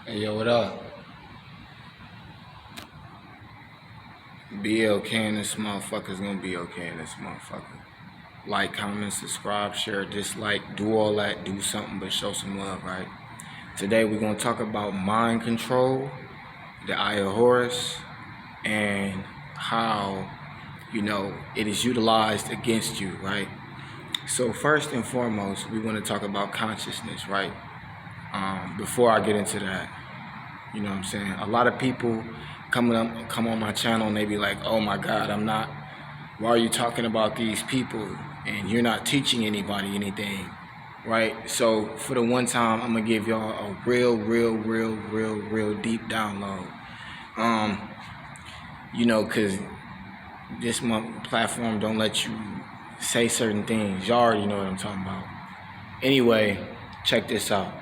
Hey, yo, what up? Be okay in this motherfucker's gonna be okay in this motherfucker. Like, comment, subscribe, share, dislike, do all that, do something but show some love, right? Today we're gonna talk about mind control, the Eye of Horus, and how, it is utilized against you, right? So first and foremost, we want to talk about consciousness, right? Before I get into that, you know what I'm saying? A lot of people come on my channel and they be like, "Oh my God, why are you talking about these people and you're not teaching anybody anything?" Right? So for the one time, I'm gonna give y'all a real deep download. Um, cause this platform don't let you say certain things. Y'all already know what I'm talking about. Anyway, check this out.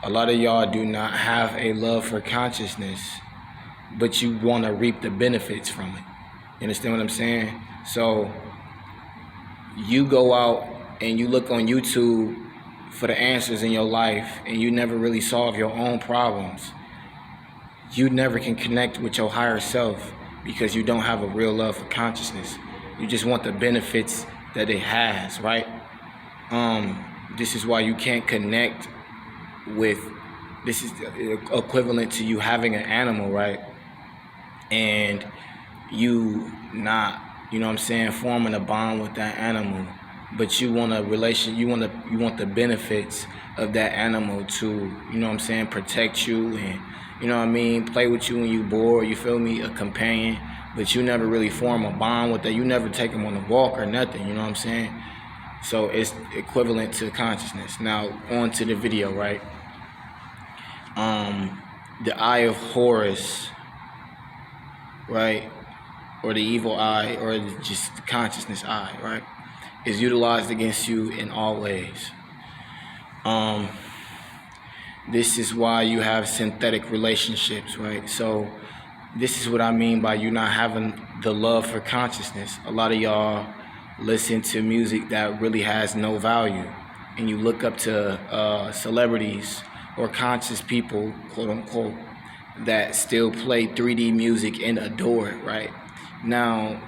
A lot of y'all do not have a love for consciousness, but you want to reap the benefits from it. You understand what I'm saying? So you go out and you look on YouTube for the answers in your life and you never really solve your own problems. You never can connect with your higher self because you don't have a real love for consciousness. You just want the benefits that it has, right? This is why you can't connect with, this is equivalent to you having an animal, right? And you not, forming a bond with that animal, but you want a relation, you want the benefits of that animal to, protect you and, play with you when you bored, you feel me, a companion, but you never really form a bond with that. You never take them on a walk or nothing, you know what I'm saying? So it's equivalent to consciousness. Now on to the video, right? The Eye of Horus, right, or the evil eye, or just the consciousness eye, right, is utilized against you in all ways. This is why you have synthetic relationships, right? So this is what I mean by you not having the love for consciousness. A lot of y'all listen to music that really has no value, and you look up to celebrities or conscious people, quote unquote, that still play 3D music and adore it, right? Now,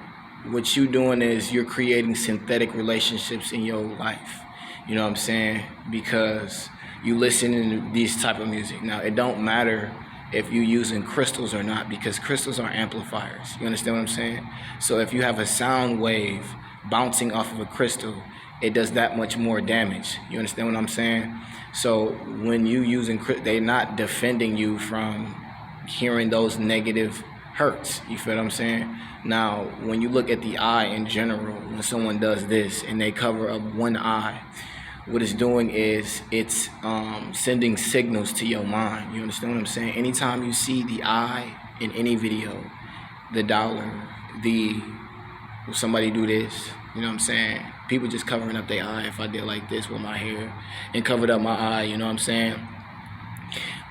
what you doing is you're creating synthetic relationships in your life. You know what I'm saying? Because you listen to these type of music. Now, it don't matter if you're using crystals or not, because crystals are amplifiers. You understand what I'm saying? So if you have a sound wave bouncing off of a crystal, it does that much more damage. You understand what I'm saying? So when you using, they're not defending you from hearing those negative hurts. You feel what I'm saying? Now, when you look at the eye in general, when someone does this and they cover up one eye, what it's doing is it's sending signals to your mind. You understand what I'm saying? Anytime you see the eye in any video, the dollar, somebody do this, you know what I'm saying? People just covering up their eye. If I did like this with my hair and covered up my eye, you know what I'm saying?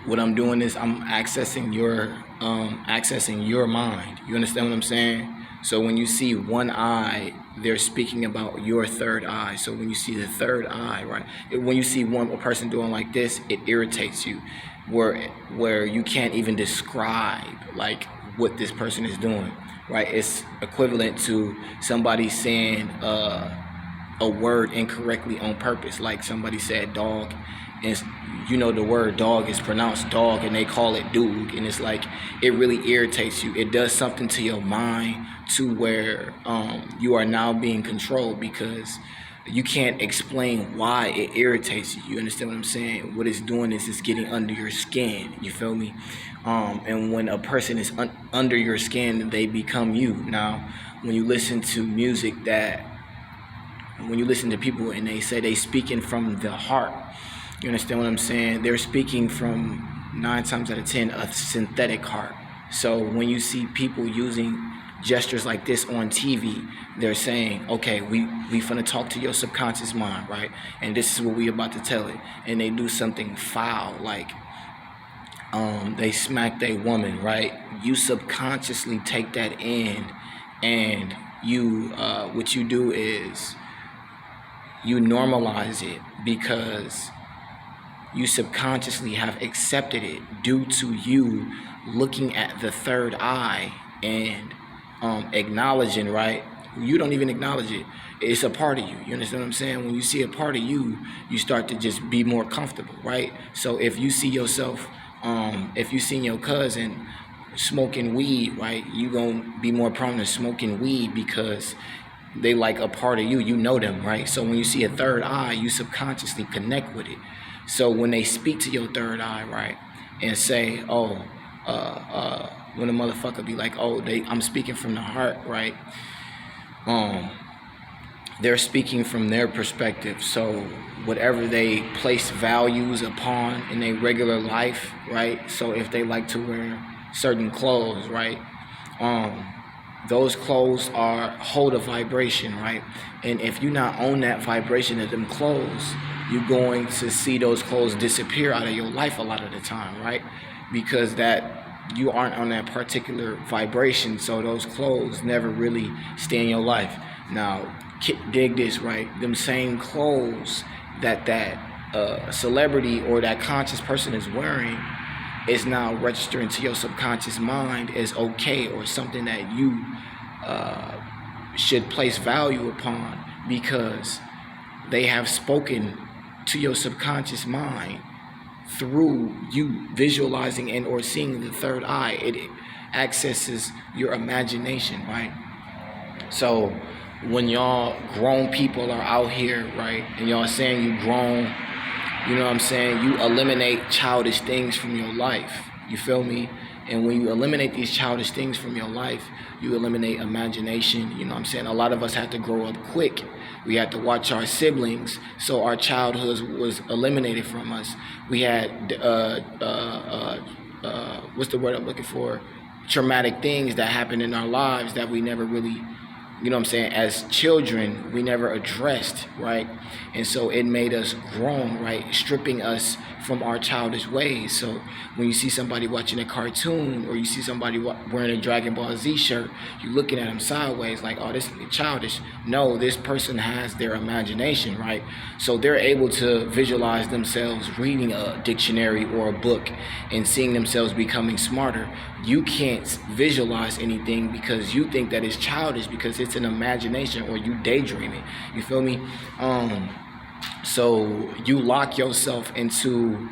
What I'm doing is I'm accessing your mind. You understand what I'm saying? So when you see one eye, they're speaking about your third eye. So when you see the third eye, right? When you see a person doing like this, it irritates you, where you can't even describe like what this person is doing, right? It's equivalent to somebody saying a word incorrectly on purpose. Like somebody said dog, and the word dog is pronounced dog and they call it doog, and it's like it really irritates you. It does something to your mind to where you are now being controlled, because you can't explain why it irritates you. You understand what I'm saying? What it's doing is it's getting under your skin. You feel me? And when a person is under your skin, they become you. Now, when you listen to music when you listen to people and they say they speaking from the heart, you understand what I'm saying? They're speaking from 9 times out of 10 a synthetic heart. So when you see people using gestures like this on TV, they're saying, okay, we finna talk to your subconscious mind, right? And this is what we about to tell it. And they do something foul, like they smack their woman, right? You subconsciously take that in, and you what you do is you normalize it, because you subconsciously have accepted it due to you looking at the third eye and acknowledging, right? You don't even acknowledge it. It's a part of you. You understand what I'm saying? When you see a part of you, you start to just be more comfortable, right? So if you see yourself, if you seen your cousin smoking weed, right, you gonna be more prone to smoking weed because they like a part of you. You know them, right? So when you see a third eye, you subconsciously connect with it. So when they speak to your third eye, right, and say, oh, when a motherfucker be like, oh, I'm speaking from the heart, right? They're speaking from their perspective. So whatever they place values upon in their regular life, right? So if they like to wear certain clothes, right? Those clothes hold a vibration, right? And if you not own that vibration of them clothes, you're going to see those clothes disappear out of your life a lot of the time, right? Because you aren't on that particular vibration, so those clothes never really stay in your life. Now, dig this, right? Them same clothes that celebrity or that conscious person is wearing is now registering to your subconscious mind as okay, or something that you should place value upon, because they have spoken to your subconscious mind through you visualizing and or seeing the third eye. It accesses your imagination, right? So when y'all grown people are out here, right, and y'all saying you grown, you know what I'm saying, you eliminate childish things from your life. You feel me? And when you eliminate these childish things from your life, you eliminate imagination. You know what I'm saying? A lot of us had to grow up quick. We had to watch our siblings, so our childhood was eliminated from us. We had, what's the word I'm looking for? Traumatic things that happened in our lives that we never really, you know what I'm saying, as children, we never addressed, right? And so it made us grown, right? Stripping us from our childish ways. So when you see somebody watching a cartoon, or you see somebody wearing a Dragon Ball Z shirt, you're looking at them sideways like, oh, this is childish. No, this person has their imagination, right? So they're able to visualize themselves reading a dictionary or a book and seeing themselves becoming smarter. You can't visualize anything because you think that it's childish, because it's an imagination, or you daydreaming. You feel me? So you lock yourself into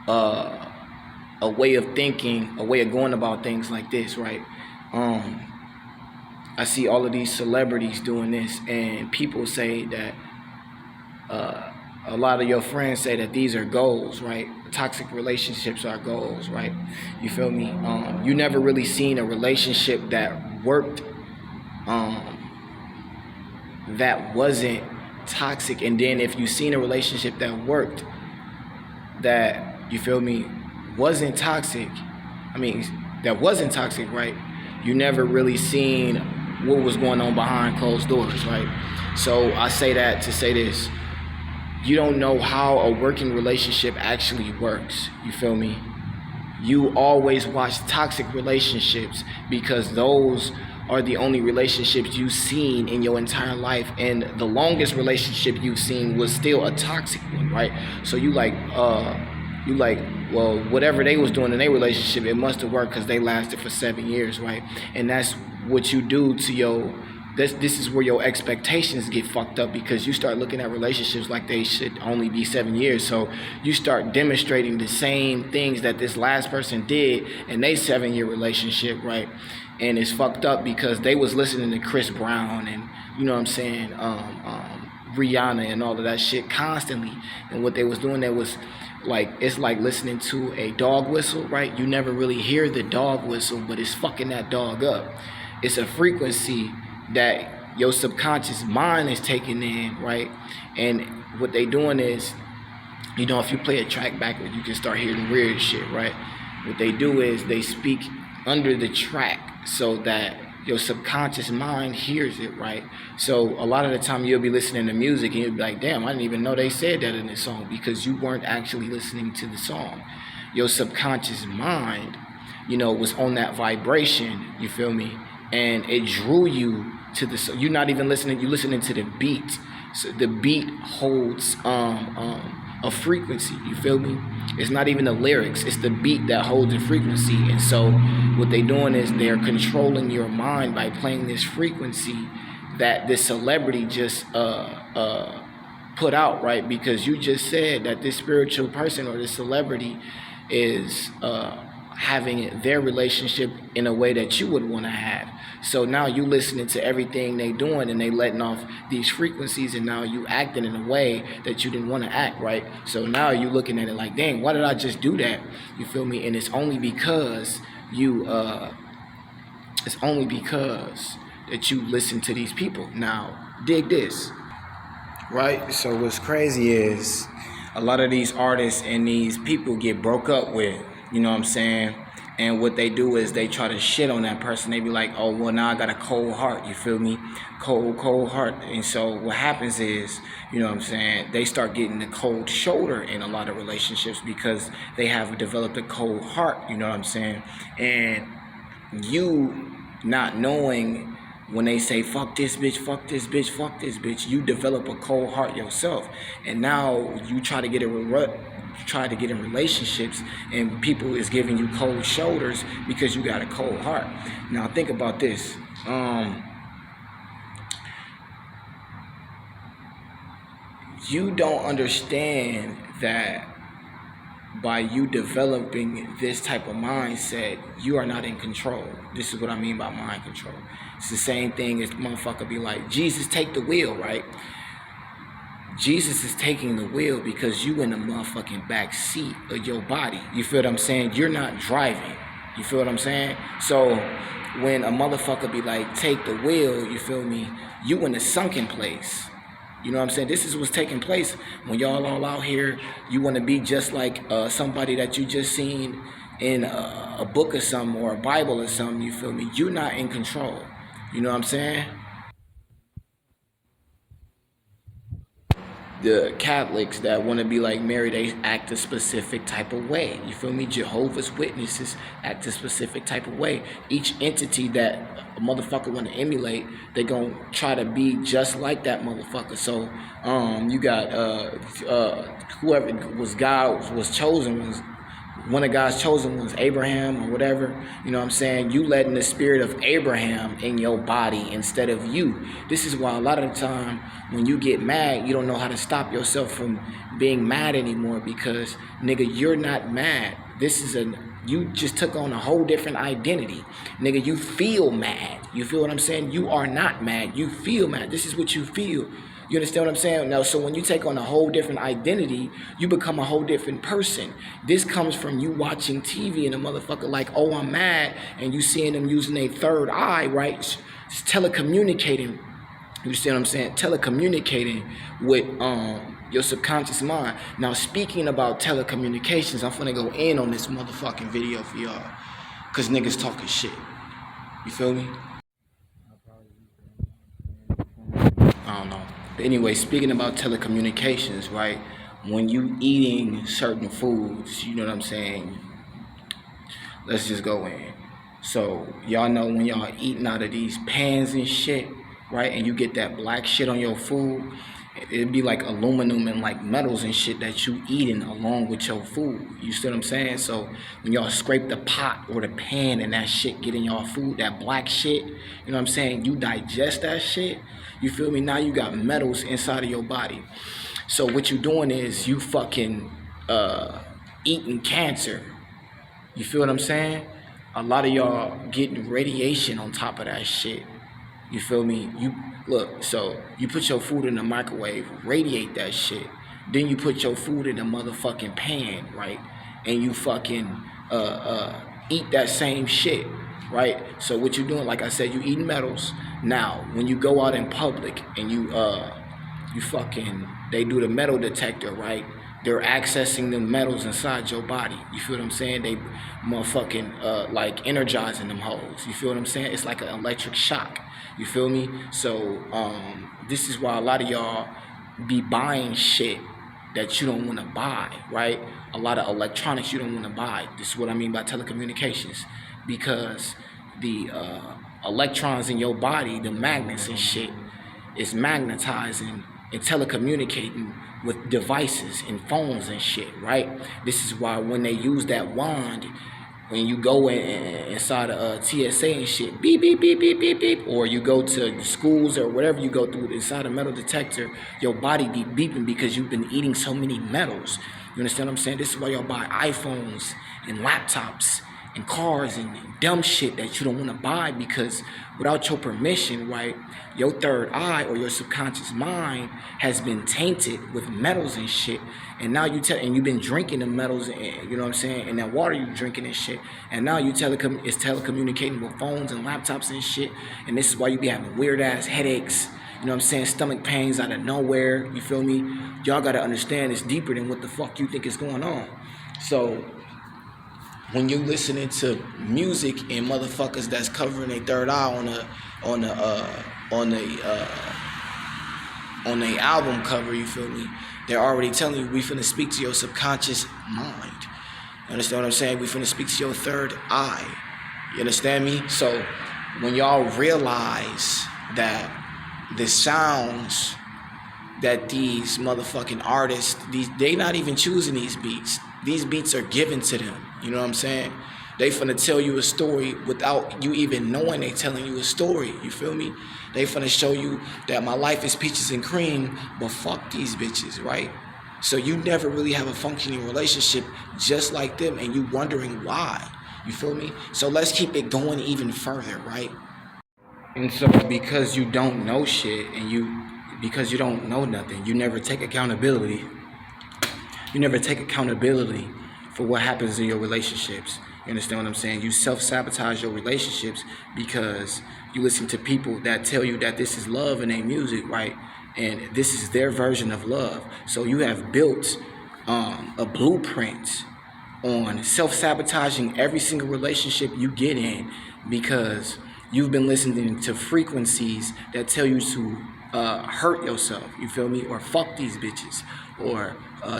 a way of thinking, a way of going about things like this, right? I see all of these celebrities doing this, and people say that a lot of your friends say that these are goals, right? Toxic relationships are goals, right? You feel me? You never really seen a relationship that worked, that wasn't toxic. And then if you seen a relationship that worked, that, you feel me, wasn't toxic, right? You never really seen what was going on behind closed doors, right? So I say that to say this: you don't know how a working relationship actually works. You feel me? You always watch toxic relationships because those are the only relationships you've seen in your entire life, and the longest relationship you've seen was still a toxic one, right? So you like, well, whatever they was doing in their relationship, it must have worked because they lasted for 7 years, right? And that's what you do to your, this is where your expectations get fucked up, because you start looking at relationships like they should only be 7 years. So you start demonstrating the same things that this last person did in their 7-year relationship, right? And it's fucked up because they was listening to Chris Brown and, you know what I'm saying, Rihanna and all of that shit constantly. And what they was doing there was like, it's like listening to a dog whistle, right? You never really hear the dog whistle, but it's fucking that dog up. It's a frequency that your subconscious mind is taking in, right? And what they doing is, you know, if you play a track backwards, you can start hearing weird shit, right? What they do is they speak under the track so that your subconscious mind hears it, right? So a lot of the time you'll be listening to music and you'll be like, damn, I didn't even know they said that in this song, because you weren't actually listening to the song. Your subconscious mind, you know, was on that vibration, you feel me? And it drew you to the, you're not even listening, you're listening to the beat. So the beat holds a a frequency. You feel me? It's not even the lyrics, it's the beat that holds the frequency. And so what they doing is they're controlling your mind by playing this frequency that this celebrity just put out, right? Because you just said that this spiritual person or this celebrity is having their relationship in a way that you would want to have. So now you listening to everything they doing and they letting off these frequencies, and now you acting in a way that you didn't want to act, right? So now you looking at it like, dang, why did I just do that? You feel me? And it's only because that you listen to these people. Now, dig this, right? So what's crazy is a lot of these artists and these people get broke up with, you know what I'm saying? And what they do is they try to shit on that person. They be like, oh, well, now I got a cold heart, you feel me? Cold heart. And so what happens is, you know what I'm saying, they start getting the cold shoulder in a lot of relationships because they have developed a cold heart, you know what I'm saying? And you not knowing, when they say fuck this bitch, fuck this bitch, fuck this bitch, you develop a cold heart yourself. And now you try to get in relationships and people is giving you cold shoulders because you got a cold heart. Now think about this. You don't understand that by you developing this type of mindset, you are not in control. This is what I mean by mind control. It's the same thing as motherfucker be like, Jesus, take the wheel, right? Jesus is taking the wheel because you in the motherfucking back seat of your body. You feel what I'm saying? You're not driving. You feel what I'm saying? So when a motherfucker be like, take the wheel, you feel me? You in a sunken place. You know what I'm saying? This is what's taking place when y'all all out here. You want to be just like somebody that you just seen in a book or something, or a Bible or something, you feel me? You're not in control. You know what I'm saying? The Catholics that want to be like Mary, they act a specific type of way. You feel me? Jehovah's Witnesses act a specific type of way. Each entity that a motherfucker want to emulate, they gonna try to be just like that motherfucker. So you got whoever was God was chosen was one of God's chosen ones, Abraham or whatever. You know what I'm saying? You letting the spirit of Abraham in your body instead of you. This is why a lot of the time when you get mad, you don't know how to stop yourself from being mad anymore, because nigga, you're not mad. You just took on a whole different identity. Nigga, you feel mad. You feel what I'm saying? You are not mad. You feel mad. This is what you feel. You understand what I'm saying? Now, so when you take on a whole different identity, you become a whole different person. This comes from you watching TV and a motherfucker like, oh, I'm mad, and you seeing them using a third eye, right? It's telecommunicating. You see what I'm saying? Telecommunicating with your subconscious mind. Now, speaking about telecommunications, I'm finna go in on this motherfucking video for y'all, cause niggas talking shit. You feel me? I don't know. But anyway, speaking about telecommunications, right? When you eating certain foods, you know what I'm saying? Let's just go in. So y'all know when y'all eating out of these pans and shit, right? And you get that black shit on your food, it'd be like aluminum and like metals and shit that you eating along with your food. You see what I'm saying? So when y'all scrape the pot or the pan and that shit get in y'all food, that black shit, you know what I'm saying? You digest that shit. You feel me? Now you got metals inside of your body. So what you doing is you fucking eating cancer. You feel what I'm saying? A lot of y'all getting radiation on top of that shit. You feel me? You look, so you put your food in the microwave, radiate that shit. Then you put your food in the motherfucking pan, right? And you fucking eat that same shit, right? So what you doing, like I said, you eating metals. Now, when you go out in public and they do the metal detector, right? They're accessing the metals inside your body. You feel what I'm saying? They motherfucking like energizing them hoes. You feel what I'm saying? It's like an electric shock. You feel me? So this is why a lot of y'all be buying shit that you don't want to buy, right? A lot of electronics you don't want to buy. This is what I mean by telecommunications, because the electrons in your body, the magnets and shit, is magnetizing and telecommunicating with devices and phones and shit, right? This is why when they use that wand, when you go inside of TSA and shit, beep, beep, beep, beep, beep, beep, or you go to schools or whatever you go through inside a metal detector, your body be beeping because you've been eating so many metals. You understand what I'm saying? This is why y'all buy iPhones and laptops and cars and dumb shit that you don't want to buy, because without your permission, right, your third eye or your subconscious mind has been tainted with metals and shit. And now and you've been drinking the metals, and you know what I'm saying, and that water you drinking and shit. And now it's telecommunicating with phones and laptops and shit. And this is why you be having weird ass headaches. You know what I'm saying? Stomach pains out of nowhere. You feel me? Y'all gotta understand it's deeper than what the fuck you think is going on. So when you're listening to music and motherfuckers that's covering their third eye on the album cover, you feel me? They're already telling you we finna speak to your subconscious mind. You understand what I'm saying? We finna speak to your third eye. You understand me? So when y'all realize that the sounds that these motherfucking artists, they not even choosing these beats. These beats are given to them. You know what I'm saying? They finna tell you a story without you even knowing they telling you a story. You feel me? They finna show you that my life is peaches and cream, but fuck these bitches, right? So you never really have a functioning relationship just like them, and you wondering why. You feel me? So let's keep it going even further, right? And so because you don't know shit, and because you don't know nothing, you never take accountability. You never take accountability for what happens in your relationships. You understand what I'm saying? You self-sabotage your relationships because you listen to people that tell you that this is love in their music, right? And this is their version of love. So you have built a blueprint on self-sabotaging every single relationship you get in, because you've been listening to frequencies that tell you to hurt yourself, you feel me? Or fuck these bitches, or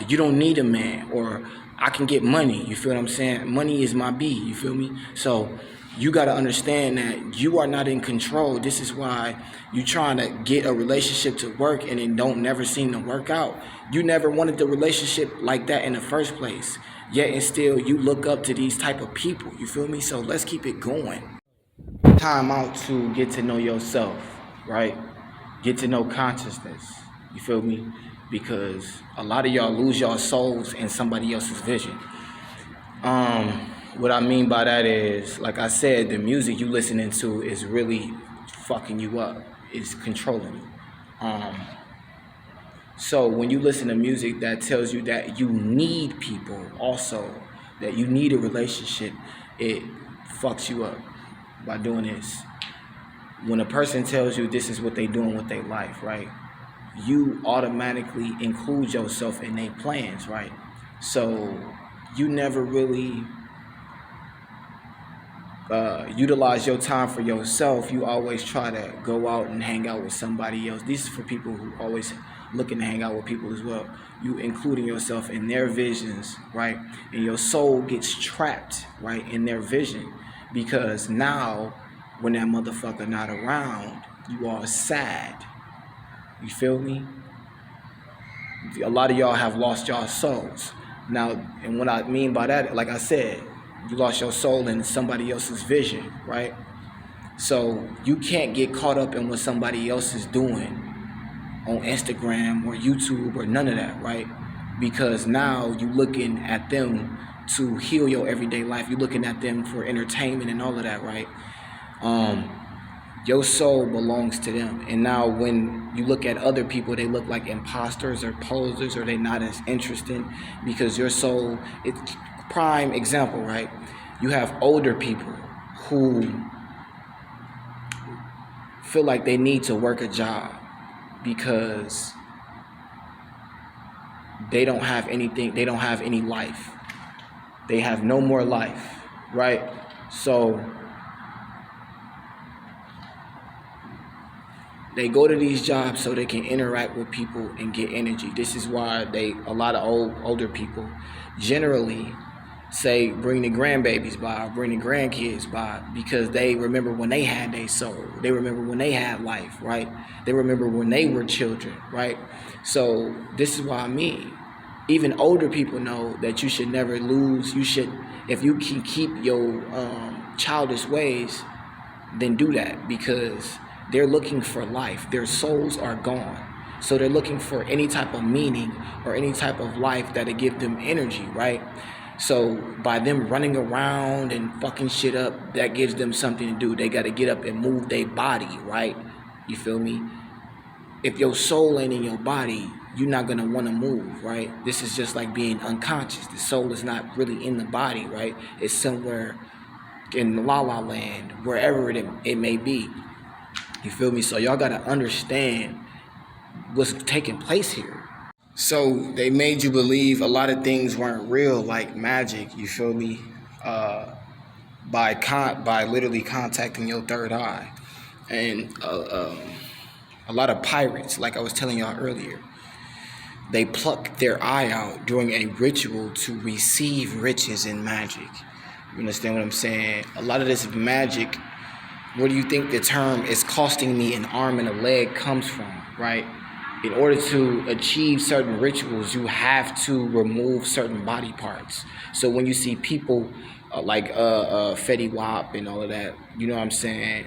you don't need a man, or I can get money, you feel what I'm saying? Money is my bee, you feel me? So you got to understand that you are not in control. This is why you trying to get a relationship to work and it don't never seem to work out. You never wanted the relationship like that in the first place, yet and still you look up to these type of people, you feel me? So let's keep it going. Time out to get to know yourself, right? Get to know consciousness, you feel me? Because a lot of y'all lose y'all souls in somebody else's vision. What I mean by that is, like I said, the music you listening to is really fucking you up. It's controlling you. So when you listen to music that tells you that you need people, also that you need a relationship, it fucks you up by doing this. When a person tells you this is what they doing with their life, right? You automatically include yourself in their plans, right? So you never really utilize your time for yourself. You always try to go out and hang out with somebody else. This is for people who always looking to hang out with people as well. You including yourself in their visions, right? And your soul gets trapped, right, in their vision, because now when that motherfucker not around, you are sad. You feel me? A lot of y'all have lost y'all souls. Now, and what I mean by that, like I said, you lost your soul in somebody else's vision, right? So you can't get caught up in what somebody else is doing on Instagram or YouTube or none of that, right? Because now you looking at them to heal your everyday life. You're looking at them for entertainment and all of that, right? Your soul belongs to them. And now when you look at other people, they look like imposters or posers, or they not as interesting, because your soul, it's prime example, right? You have older people who feel like they need to work a job because they don't have anything, they don't have any life. They have no more life, right? So they go to these jobs so they can interact with people and get energy. This is why a lot of older people generally say bring the grandbabies by or bring the grandkids by, because they remember when they had their soul. They remember when they had life, right? They remember when they were children, right? So this is why I mean, even older people know that you should never lose. You should, if you can keep your childish ways, then do that, because they're looking for life. Their souls are gone. So they're looking for any type of meaning or any type of life that'll give them energy, right? So by them running around and fucking shit up, that gives them something to do. They got to get up and move their body, right? You feel me? If your soul ain't in your body, you're not going to want to move, right? This is just like being unconscious. The soul is not really in the body, right? It's somewhere in La La Land, wherever it may be. You feel me? So y'all got to understand what's taking place here. So they made you believe a lot of things weren't real, like magic, you feel me? By literally contacting your third eye. And a lot of pirates, like I was telling y'all earlier, they pluck their eye out during a ritual to receive riches in magic. You understand what I'm saying? A lot of this magic, where do you think the term "is costing me an arm and a leg" comes from, right? In order to achieve certain rituals, you have to remove certain body parts. So when you see people like Fetty Wap and all of that, you know what I'm saying?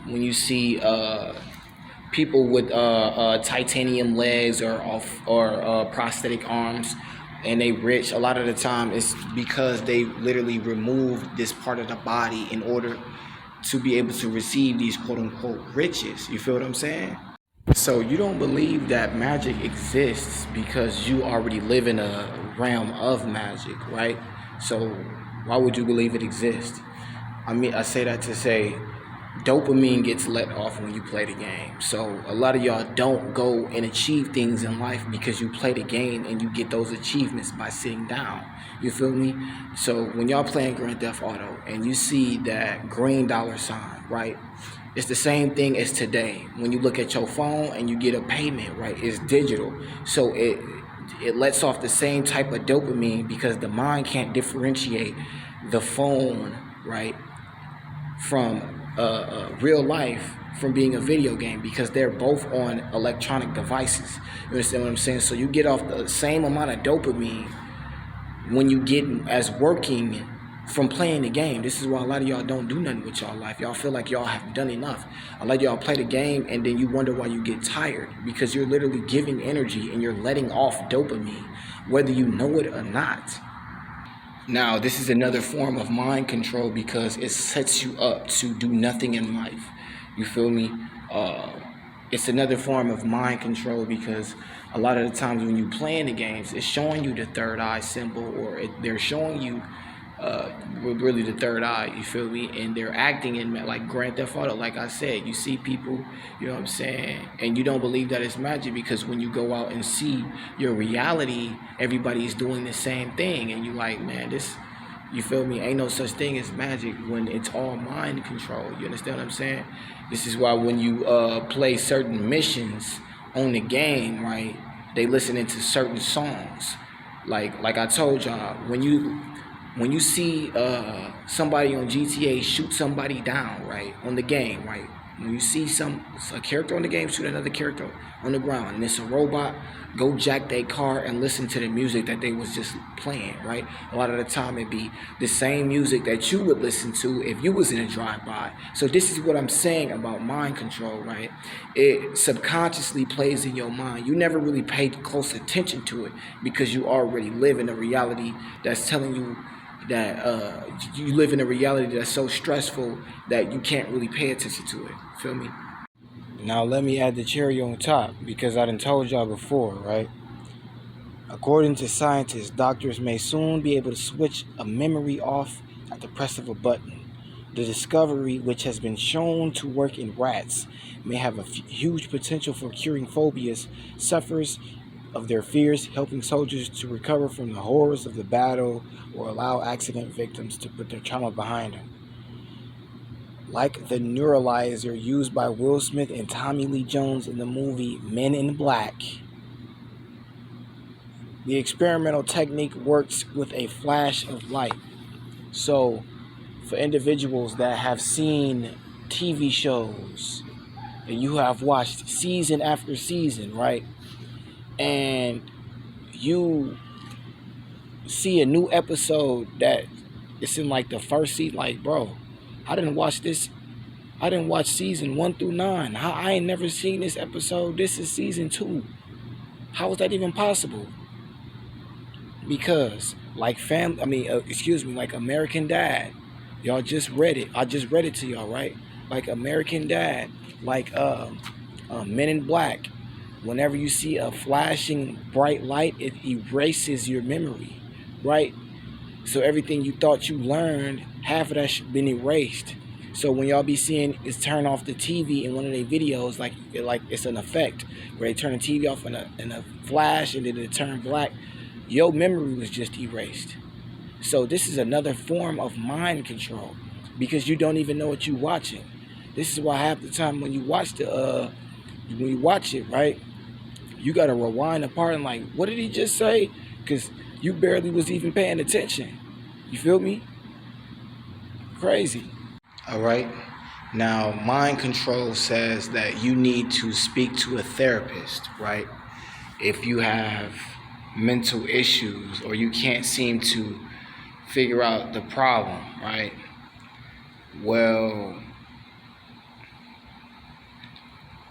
When you see people with titanium legs or prosthetic arms, and they rich, a lot of the time it's because they literally removed this part of the body in order to be able to receive these quote-unquote riches. You feel what I'm saying? So you don't believe that magic exists because you already live in a realm of magic, right? So why would you believe it exists? I mean, I say that to say dopamine gets let off when you play the game. So a lot of y'all don't go and achieve things in life because you play the game and you get those achievements by sitting down. You feel me? So when y'all playing Grand Theft Auto and you see that green dollar sign, right? It's the same thing as today. When you look at your phone and you get a payment, right? It's digital. So it lets off the same type of dopamine because the mind can't differentiate the phone, right, from real life, from being a video game, because they're both on electronic devices. You understand what I'm saying? So you get off the same amount of dopamine when you get as working from playing the game. This is why a lot of y'all don't do nothing with y'all life. Y'all feel like y'all have done enough. A lot of y'all play the game and then you wonder why you get tired, because you're literally giving energy and you're letting off dopamine, whether you know it or not. Now, this is another form of mind control because it sets you up to do nothing in life. You feel me? It's another form of mind control because a lot of the times when you playing the games, it's showing you the third eye symbol, or they're showing you really the third eye, you feel me? And they're acting in like Grand Theft Auto. Like I said, you see people, you know what I'm saying, and you don't believe that it's magic because when you go out and see your reality, everybody's doing the same thing, and you like, man, this, you feel me, ain't no such thing as magic when it's all mind control. You understand what I'm saying? This is why when you play certain missions on the game, right, they listening to certain songs. Like I told y'all, when you see somebody on GTA shoot somebody down, right, on the game, right, when you see a character on the game shoot another character on the ground and it's a robot, go jack their car and listen to the music that they was just playing, right? A lot of the time it be the same music that you would listen to if you was in a drive-by. So this is what I'm saying about mind control, right? It subconsciously plays in your mind. You never really paid close attention to it because you already live in a reality that's telling you that you live in a reality that's so stressful that you can't really pay attention to it. Feel me? Now let me add the cherry on top, because I done told y'all before, right? According to scientists, doctors may soon be able to switch a memory off at the press of a button. The discovery, which has been shown to work in rats, may have a huge potential for curing phobias, sufferers of their fears, helping soldiers to recover from the horrors of the battle, or allow accident victims to put their trauma behind them. Like the neuralizer used by Will Smith and Tommy Lee Jones in the movie Men in Black, The experimental technique works with a flash of light. So, for individuals that have seen TV shows and you have watched season after season, right? And you see a new episode that it's in like the first season, like, bro, I didn't watch this. I didn't watch season 1 through 9. I ain't never seen this episode. This is season 2. How is that even possible? Because like like American Dad, y'all just read it. I just read it to y'all, right? Like American Dad, like Men in Black. Whenever you see a flashing bright light, it erases your memory, right? So everything you thought you learned, half of that been erased. So when y'all be seeing is turn off the TV in one of their videos, like it's an effect where they turn the TV off in a flash and then it turn black, your memory was just erased. So this is another form of mind control because you don't even know what you're watching. This is why half the time when you watch it, right, you gotta rewind the part and like, what did he just say? Because you barely was even paying attention. You feel me? Crazy. All right. Now, mind control says that you need to speak to a therapist, right? If you have mental issues or you can't seem to figure out the problem, right? Well,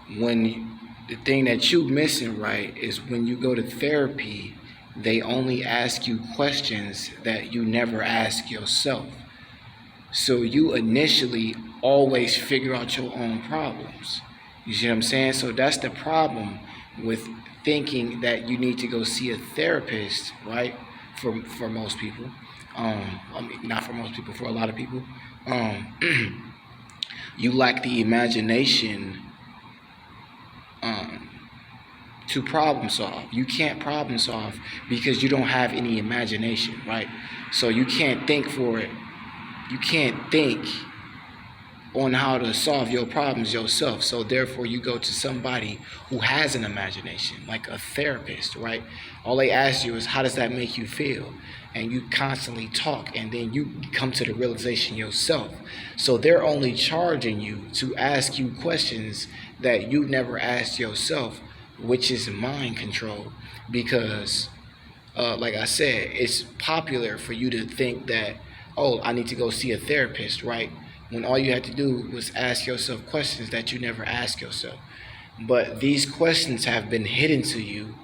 the thing that you missing, right, is when you go to therapy, they only ask you questions that you never ask yourself. So you initially always figure out your own problems. You see what I'm saying? So that's the problem with thinking that you need to go see a therapist, right? For most people. Not for most people, for a lot of people. You lack the imagination to problem solve. You can't problem solve because you don't have any imagination, right? So you can't think for it. You can't think on how to solve your problems yourself. So therefore you go to somebody who has an imagination, like a therapist, right? All they ask you is, how does that make you feel? And you constantly talk and then you come to the realization yourself. So they're only charging you to ask you questions that you never asked yourself, which is mind control. Because like I said, it's popular for you to think that, oh, I need to go see a therapist, right? When all you had to do was ask yourself questions that you never ask yourself. But these questions have been hidden to you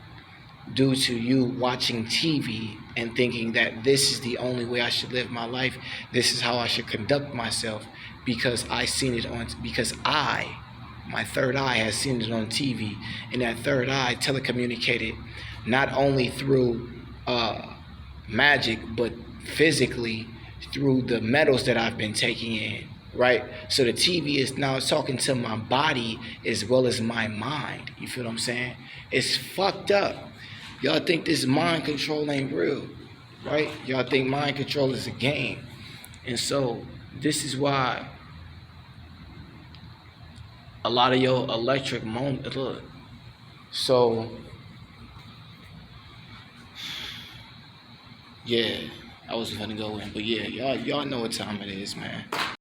due to you watching TV and thinking that this is the only way I should live my life. This is how I should conduct myself because my third eye has seen it on TV, and that third eye telecommunicated not only through magic, but physically through the metals that I've been taking in, right? So the TV is now talking to my body as well as my mind. You feel what I'm saying? It's fucked up. Y'all think this mind control ain't real, right? Y'all think mind control is a game. And so this is why a lot of your electric moment, look. So yeah, I wasn't gonna go in, but yeah, y'all know what time it is, man.